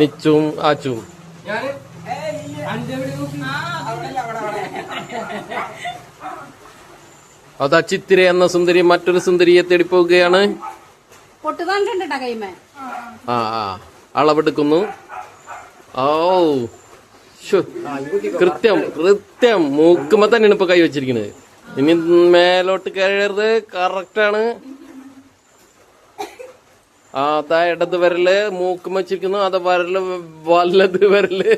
നിച്ചും ആച്ചും അതാ ചിത്തിര എന്ന സുന്ദരി മറ്റൊരു സുന്ദരിയെ തേടി പോവുകയാണ്. ആ അളവെടുക്കുന്നു. ഓ കൃത്യം കൃത്യം മൂക്കുമ്പോ തന്നെയാണ് ഇപ്പൊ കൈ വെച്ചിരിക്കുന്നത്. ഇനി മേലോട്ട് കയറരുത്. കറക്റ്റാണ്. അതാ ഇടത് വിരല് മൂക്കും വെച്ചിരിക്കുന്നു. അത് വരല് വലത് വിരല്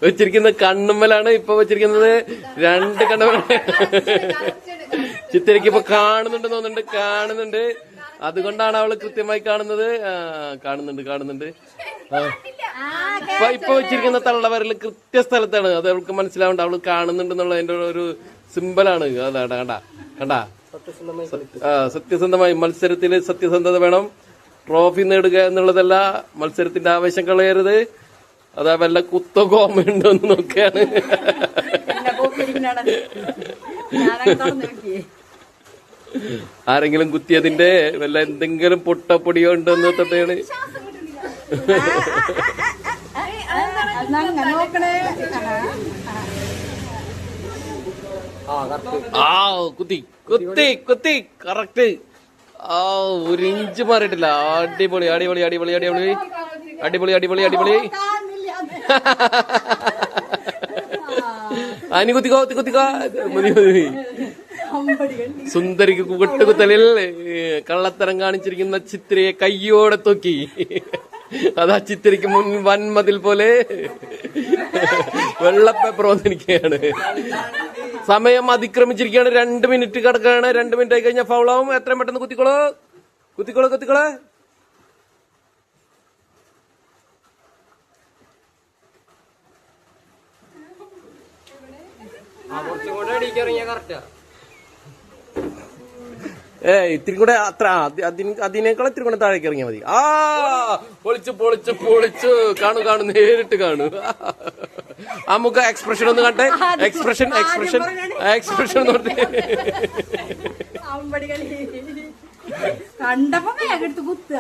വെച്ചിരിക്കുന്ന കണ്ണുമ്മലാണ് ഇപ്പൊ വെച്ചിരിക്കുന്നത്. രണ്ട് കണ്ണുമ്മലാണ്. ചിത്തിരക്ക് ഇപ്പൊ കാണുന്നുണ്ടെന്ന് തോന്നുന്നുണ്ട്. കാണുന്നുണ്ട്. അതുകൊണ്ടാണ് അവള് കൃത്യമായി കാണുന്നത്. കാണുന്നുണ്ട്. ഇപ്പൊ വെച്ചിരിക്കുന്ന തള്ളവരല് കൃത്യ സ്ഥലത്താണ്. അത് അവൾക്ക് മനസ്സിലാവുണ്ട്. അവള് കാണുന്നുണ്ടെന്നുള്ളതിന്റെ ഒരു സിമ്പലാണ്. അതാ കണ്ടാ സത്യസന്ധമായി മത്സരത്തിൽ സത്യസന്ധത വേണം. ട്രോഫി നേടുക എന്നുള്ളതല്ല. മത്സരത്തിന്റെ ആവേശം കളയരുത്. അതാ വല്ല കുത്തോ കോമയുണ്ടോ എന്ന് നോക്കുകയാണ്. ആരെങ്കിലും കുത്തിയതിന്റെ വല്ല എന്തെങ്കിലും പൊട്ടപ്പൊടിയോ ഉണ്ടോന്ന് തൊട്ടാണ്. കുത്തി കറക്റ്റ്. ഒരു ഇഞ്ച് മാറിയിട്ടില്ല. അടിപൊളി. അനി കുത്തിക്കോ. മതി. സുന്ദരിക്ക് കുട്ടുകുത്തലിൽ കള്ളത്തരം കാണിച്ചിരിക്കുന്ന ചിത്രയെ കയ്യോടെ തൊക്കി. അതാ ചിത്തിരിക്ക് മുൻ വൻമതിൽ പോലെ വെള്ളപ്പേപ്പർ വന്നിരിക്കുകയാണ്. സമയം അതിക്രമിച്ചിരിക്കുകയാണ്. 2 മിനിറ്റ് കിടക്കുകയാണ്. 2 മിനിറ്റ് ആയി കഴിഞ്ഞാൽ ഫൗളാവും. എത്രയും പെട്ടെന്ന് കുത്തിക്കോളോ. ഇത്തിരി കൂടെ അത്ര അതിനേക്കാൾ ഇത്തിരി കൂടെ താഴേക്ക് ഇറങ്ങിയാൽ മതി. പൊളിച്ചു. കാണു നേരിട്ട് കാണു. ആ മുഖ എക്സ്പ്രഷൻ ഒന്ന് കട്ടെ. എക്സ്പ്രഷൻ കണ്ടപ്പോ കുത്തുക.